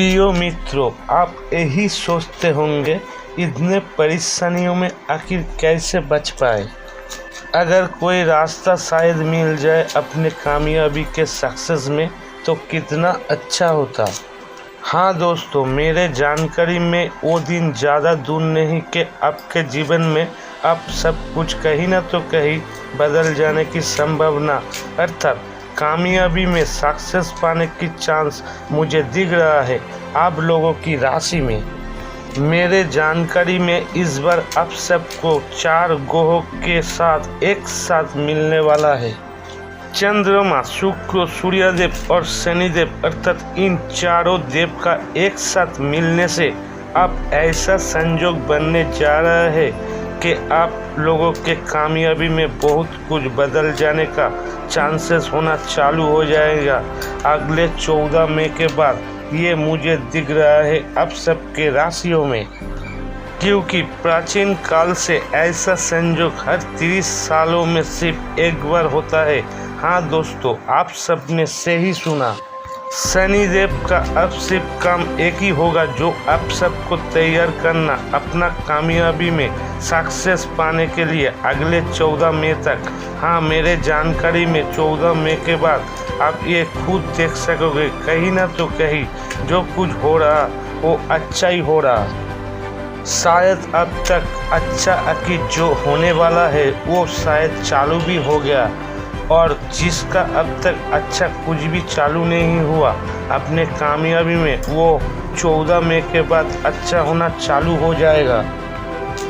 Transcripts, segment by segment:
प्रिय मित्रों, आप यही सोचते होंगे इतने परेशानियों में आखिर कैसे बच पाए। अगर कोई रास्ता शायद मिल जाए अपने कामयाबी के सक्सेस में तो कितना अच्छा होता। हाँ दोस्तों, मेरे जानकारी में वो दिन ज़्यादा दूर नहीं कि आपके जीवन में अब सब कुछ कहीं ना तो कहीं बदल जाने की संभावना अर्थात कामयाबी में सक्सेस पाने की चांस मुझे दिख रहा है आप लोगों की राशि में। मेरे जानकारी में इस बार आप सबको 4 ग्रहों के साथ एक साथ मिलने वाला है। चंद्रमा, शुक्र, सूर्यदेव और शनिदेव अर्थात इन चारों देव का एक साथ मिलने से अब ऐसा संयोग बनने जा रहा है कि आप लोगों के कामयाबी में बहुत कुछ बदल जाने का चांसेस होना चालू हो जाएगा अगले 14 मई के बाद। ये मुझे दिख रहा है आप सबके राशियों में, क्योंकि प्राचीन काल से ऐसा संयोग हर 30 सालों में सिर्फ एक बार होता है। हाँ दोस्तों, आप सबने सही सुना। शनिदेव का अब सिर्फ काम एक ही होगा, जो आप सबको तैयार करना अपना कामयाबी में सक्सेस पाने के लिए अगले 14 मई तक। हाँ, मेरे जानकारी में 14 मई के बाद आप ये खुद देख सकोगे कहीं ना तो कहीं जो कुछ हो रहा वो अच्छा ही हो रहा। शायद अब तक अच्छा अकीद जो होने वाला है वो शायद चालू भी हो गया, और जिसका अब तक अच्छा कुछ भी चालू नहीं हुआ अपने कामयाबी में वो 14 मई के बाद अच्छा होना चालू हो जाएगा।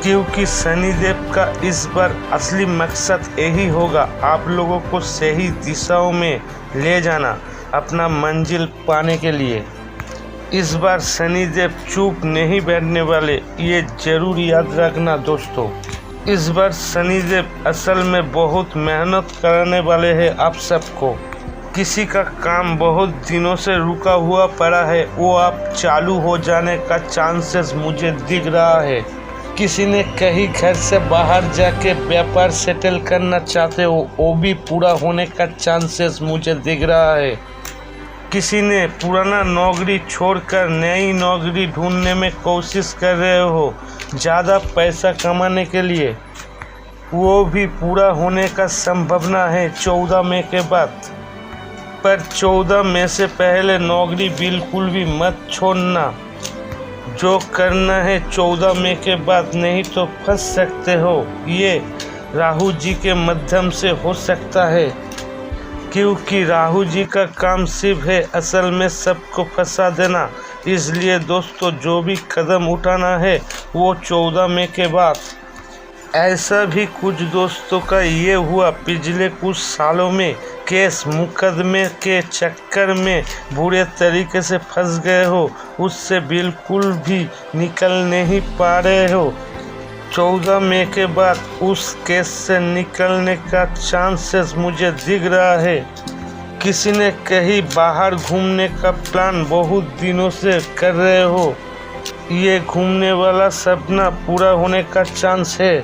क्योंकि शनिदेव का इस बार असली मकसद यही होगा आप लोगों को सही दिशाओं में ले जाना अपना मंजिल पाने के लिए। इस बार शनिदेव चुप नहीं बैठने वाले, ये जरूर याद रखना दोस्तों। इस बार शनिदेव असल में बहुत मेहनत कराने वाले हैं आप सबको। किसी का काम बहुत दिनों से रुका हुआ पड़ा है वो अब चालू हो जाने का चांसेस मुझे दिख रहा है। किसी ने कहीं घर से बाहर जाके व्यापार सेटल करना चाहते हो वो भी पूरा होने का चांसेस मुझे दिख रहा है। किसी ने पुराना नौकरी छोड़कर नई नौकरी ढूंढने में कोशिश कर रहे हो ज़्यादा पैसा कमाने के लिए, वो भी पूरा होने का संभावना है 14 मई के बाद। पर 14 मई से पहले नौकरी बिल्कुल भी मत छोड़ना। जो करना है 14 मई के बाद, नहीं तो फंस सकते हो। ये राहु जी के माध्यम से हो सकता है, क्योंकि राहु जी का काम सिर्फ है असल में सबको फंसा देना। इसलिए दोस्तों, जो भी कदम उठाना है वो 14 मई के बाद। ऐसा भी कुछ दोस्तों का ये हुआ पिछले कुछ सालों में केस मुकदमे के चक्कर में बुरे तरीके से फंस गए हो, उससे बिल्कुल भी निकल नहीं पा रहे हो। 14 मई के बाद उस केस से निकलने का चांसेस मुझे दिख रहा है। किसी ने कहीं बाहर घूमने का प्लान बहुत दिनों से कर रहे हो, ये घूमने वाला सपना पूरा होने का चांस है।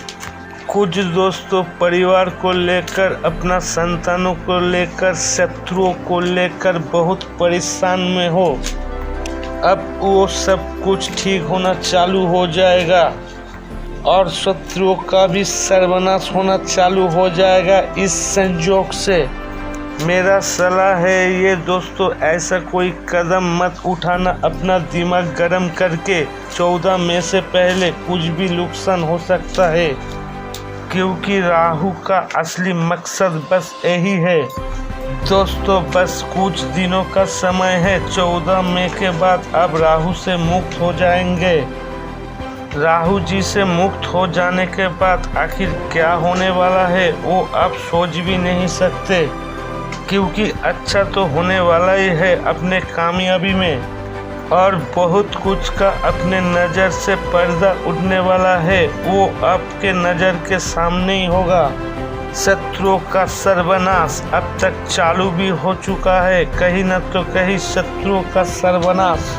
कुछ दोस्तों परिवार को लेकर, अपना संतानों को लेकर, शत्रुओं को लेकर बहुत परेशान में हो। अब वो सब कुछ ठीक होना चालू हो जाएगा और शत्रुओं का भी सर्वनाश होना चालू हो जाएगा। इस संयोग से मेरा सलाह है ये दोस्तों, ऐसा कोई कदम मत उठाना अपना दिमाग गर्म करके। 14 मई से पहले कुछ भी नुकसान हो सकता है, क्योंकि राहु का असली मकसद बस यही है दोस्तों। बस कुछ दिनों का समय है, 14 मई के बाद अब राहु से मुक्त हो जाएंगे। राहु जी से मुक्त हो जाने के बाद आखिर क्या होने वाला है वो आप सोच भी नहीं सकते, क्योंकि अच्छा तो होने वाला ही है अपने कामयाबी में, और बहुत कुछ का अपने नज़र से पर्दा उठने वाला है, वो आपके नज़र के सामने ही होगा। शत्रुओं का सर्वनाश अब तक चालू भी हो चुका है, कहीं न तो कहीं शत्रुओं का सर्वनाश,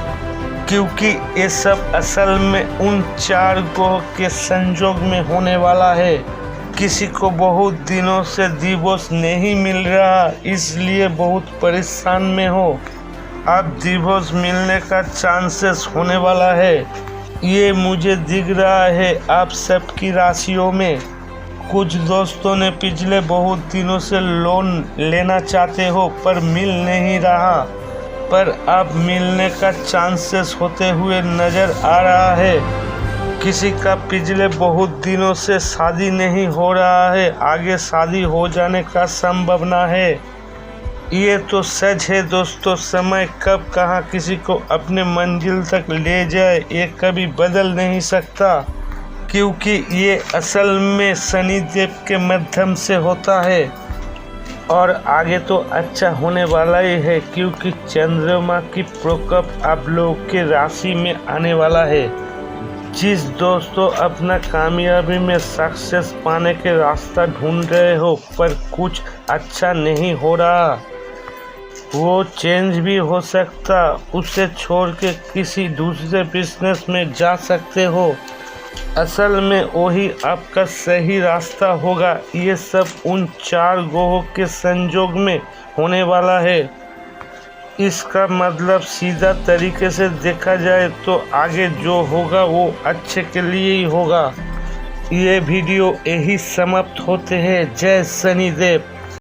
क्योंकि ये सब असल में उन 4 ग्रहों के संयोग में होने वाला है। किसी को बहुत दिनों से डिवोर्स नहीं मिल रहा, इसलिए बहुत परेशान में हो। अब डिवोर्स मिलने का चांसेस होने वाला है। ये मुझे दिख रहा है आप सबकी राशियों में। कुछ दोस्तों ने पिछले बहुत दिनों से लोन लेना चाहते हो पर मिल नहीं रहा, पर अब मिलने का चांसेस होते हुए नज़र आ रहा है। किसी का पिछले बहुत दिनों से शादी नहीं हो रहा है, आगे शादी हो जाने का संभावना है। ये तो सच है दोस्तों, समय कब कहाँ किसी को अपने मंजिल तक ले जाए ये कभी बदल नहीं सकता, क्योंकि ये असल में शनिदेव के माध्यम से होता है। और आगे तो अच्छा होने वाला ही है, क्योंकि चंद्रमा की प्रकोप आप लोग के राशि में आने वाला है। जिस दोस्तों अपना कामयाबी में सक्सेस पाने के रास्ता ढूंढ रहे हो पर कुछ अच्छा नहीं हो रहा, वो चेंज भी हो सकता, उसे छोड़ के किसी दूसरे बिजनेस में जा सकते हो। असल में वही आपका सही रास्ता होगा। ये सब उन 4 ग्रहों के संयोग में होने वाला है। इसका मतलब सीधा तरीके से देखा जाए तो आगे जो होगा वो अच्छे के लिए ही होगा। ये वीडियो यही समाप्त होते हैं। जय शनिदेव।